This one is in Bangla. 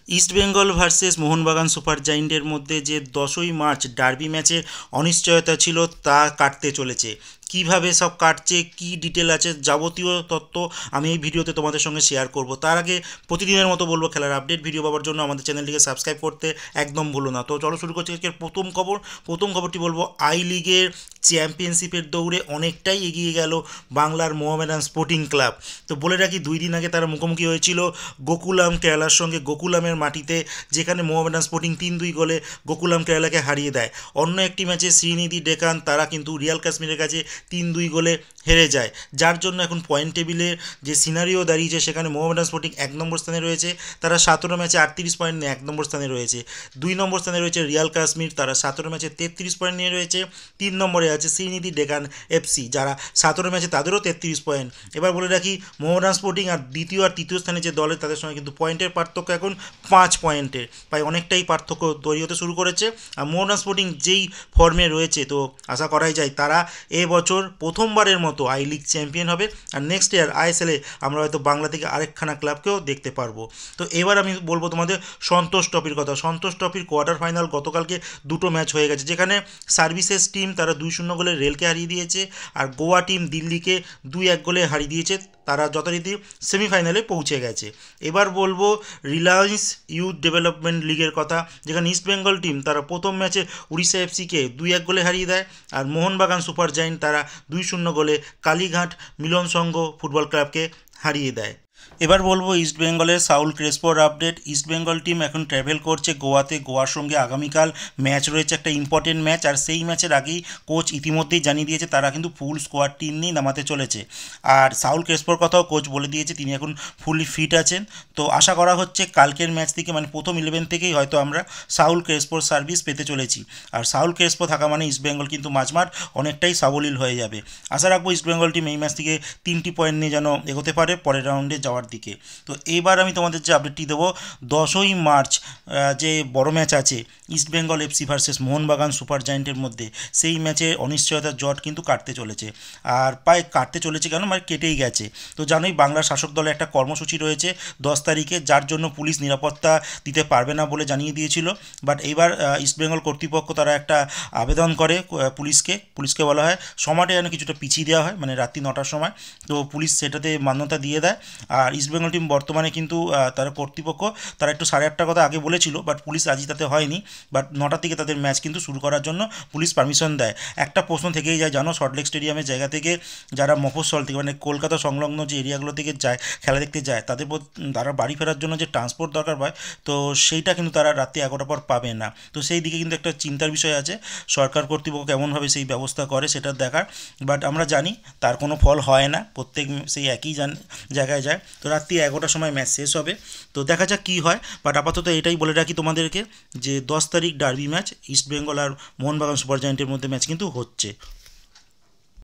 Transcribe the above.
East Bengal versus Mohun Bagan super জায়েন্টের মধ্যে যে 10ই মার্চ ডার্বি ম্যাচের অনিশ্চয়তা ছিল তা কাটতে চলেছে। কিভাবে সব কাটছে, কি ডিটেল আছে, যাবতীয় তথ্য আমি এই ভিডিওতে তোমাদের সঙ্গে শেয়ার করব। তার আগে প্রতিদিনের মতো বলবো, খেলার আপডেট ভিডিও পাওয়ার জন্য আমাদের চ্যানেলটিকে সাবস্ক্রাইব করতে একদম ভুলো না। তো চলো শুরু করছি আজকের প্রথম খবরটি বলবো, আই লিগের চ্যাম্পিয়নশিপের দৌড়ে অনেকটাই এগিয়ে গেল বাংলার মোহামেডান স্পোর্টিং ক্লাব। তো বলে রাখি, 2 দিন আগে তারা মুখোমুখি হয়েছিল গোকুলাম কেরালার সঙ্গে, গোকুলামের মাটিতে, যেখানে মোহামেডান স্পোর্টিং 3-2 গোলে গোকুলাম কেরালাকে হারিয়ে দেয়। অন্য একটি ম্যাচে শ্রীনিধি ডেকান তারা কিন্তু রিয়াল কাশ্মীরের কাছে 3-2 গোলে হেরে যায়, যার জন্য এখন পয়েন্ট টেবিলের যে সিনারিও দাঁড়িয়েছে সেখানে মোহামেডান স্পোর্টিং 1 নম্বর স্থানে রয়েছে। তারা 17 ম্যাচে 38 পয়েন্ট নিয়ে 1 নম্বর স্থানে রয়েছে। 2 নম্বর স্থানে রয়েছে রিয়াল কাশ্মীর, তারা 17 ম্যাচে 33 পয়েন্ট নিয়ে রয়েছে। 3 নম্বরে আছে শ্রীনিধি ডেকান এফসি, যারা 17 ম্যাচে তাদেরও 33 পয়েন্ট। এবার বলে রাখি, মোহামেডান স্পোর্টিং আর দ্বিতীয় আর তৃতীয় স্থানে যে দলের তাদের সঙ্গে কিন্তু পয়েন্টের পার্থক্য এখন 5 পয়েন্টের, প্রায় অনেকটাই পার্থক্য তৈরি হতে শুরু করেছে। আর মোহামেডান স্পোর্টিং যেই ফর্মে রয়েছে, তো আশা করাই যায় তারা এবছর প্রথমবারের মতো আই লিগ চ্যাম্পিয়ন হবে। আর নেক্সট ইয়ার আইএসএলে আমরা হয়তো বাংলা থেকে আরেকখানা ক্লাবকেও দেখতে পারবো। তো এবার আমি বলবো তোমাদের সন্তোষ ট্রফির কথা। সন্তোষ ট্রফির কোয়ার্টার ফাইনাল গতকালকে 2টো ম্যাচ হয়ে গেছে, যেখানে সার্ভিসেস টিম তারা 2-0 গোলে রেলকে হারিয়ে দিয়েছে, আর গোয়া টিম দিল্লিকে 2-1 গোলে হারিয়ে দিয়েছে। তারা যথারীতি সেমিফাইনালে পৌঁছে গেছে। এবার বলবো রিলায়েন্স ইউথ ডেভেলপমেন্ট লিগের কথা, যেখানে ইস্ট বেঙ্গল টিম তারা প্রথম ম্যাচে উড়িষ্যা এফসিকে 2-1 গোলে হারিয়ে দেয়, আর মোহনবাগান সুপার জায়েন্ট তারা 2-0 গোলে কালীঘাট মিলন সংঘ ফুটবল ক্লাবকে হারিয়ে দেয়। এবার বলবো ইস্ট বেঙ্গলের সাউল ক্রেসপোর আপডেট। ইস্ট বেঙ্গল টিম এখন ট্র্যাভেল করছে গোয়াতে। গোয়ার সঙ্গে আগামীকাল ম্যাচ রয়েছে, একটা ইম্পর্টেন্ট ম্যাচ, আর সেই ম্যাচের আগেই কোচ ইতিমধ্যেই জানিয়ে দিয়েছে তারা কিন্তু ফুল স্কোয়াড টিম নিয়েই নামাতে চলেছে। আর সাউল ক্রেসপোর কথাও কোচ বলে দিয়েছে তিনি এখন ফুলি ফিট আছেন। তো আশা করা হচ্ছে কালকের ম্যাচ থেকে, মানে প্রথম 11 থেকেই হয়তো আমরা সাউল ক্রেসপোর সার্ভিস পেতে চলেছি। আর সাউল ক্রেসপো থাকা মানে ইস্ট বেঙ্গল কিন্তু মাঝমাঠ অনেকটাই সাবলীল হয়ে যাবে। আশা রাখবো ইস্ট বেঙ্গল টিম এই ম্যাচ থেকে 3টি পয়েন্ট নিয়ে যেন এগোতে পারে পরের রাউন্ডে যাওয়ার দিকে। তো এবার আমি তোমাদের যে আপডেটটি দেবো, 10ই মার্চ যে বড় ম্যাচ আছে east Bengal FC versus Mohun Bagan super জায়েন্টের মধ্যে, সেই ম্যাচে অনিশ্চয়তার জট কিন্তু কাটতে চলেছে। আর প্রায় কাটতে চলেছে কেন, মানে কেটেই গেছে। তো জানোই বাংলার শাসক দলের একটা কর্মসূচি রয়েছে 10 তারিখে, যার জন্য পুলিশ নিরাপত্তা দিতে পারবে না বলে জানিয়ে দিয়েছিল। বাট এইবার ইস্টবেঙ্গল কর্তৃপক্ষ তারা একটা আবেদন করে পুলিশকে বলা হয় সময়টা যেন কিছুটা পিছিয়ে দেওয়া হয়, মানে রাত্রি 9টার সময়। তো পুলিশ সেটাতে মান্যতা দিয়ে দেয়। আর ইস্টবেঙ্গল টিম বর্তমানে কিন্তু তারা কর্তৃপক্ষ তারা একটু 8:30টার কথা আগে বলেছিল, বাট পুলিশ রাজি তাতে হয়নি। বাট 9টা থেকে তাদের ম্যাচ কিন্তু শুরু করার জন্য পুলিশ পারমিশন দেয়। একটা প্রশ্ন থেকেই যায়, জানো, সল্টলেক স্টেডিয়ামের জায়গা থেকে যারা মফস্বল থেকে, মানে কলকাতা সংলগ্ন যে এরিয়াগুলো থেকে যায় খেলা দেখতে যায়, তারা বাড়ি ফেরার জন্য যে ট্রান্সপোর্ট দরকার হয়, তো সেইটা কিন্তু তারা রাত্রি 11টার পর পাবে না। তো সেই দিকে কিন্তু একটা চিন্তার বিষয় আছে, সরকার কর্তৃপক্ষ কেমনভাবে সেই ব্যবস্থা করে সেটা দেখার। বাট আমরা জানি তার কোনো ফল হয় না, প্রত্যেক সেই একই জায়গায় যায়। তো রাত্রি 11টার সময় ম্যাচ শেষ হবে, তো দেখা যাক কী হয়। বাট আপাতত এটাই বলে রাখি তোমাদেরকে যে 10 তারিখ ডার্বি ম্যাচ ইস্ট বেঙ্গল আর মোহনবাগান সুপার জায়েন্টের মধ্যে ম্যাচ কিন্তু হচ্ছে।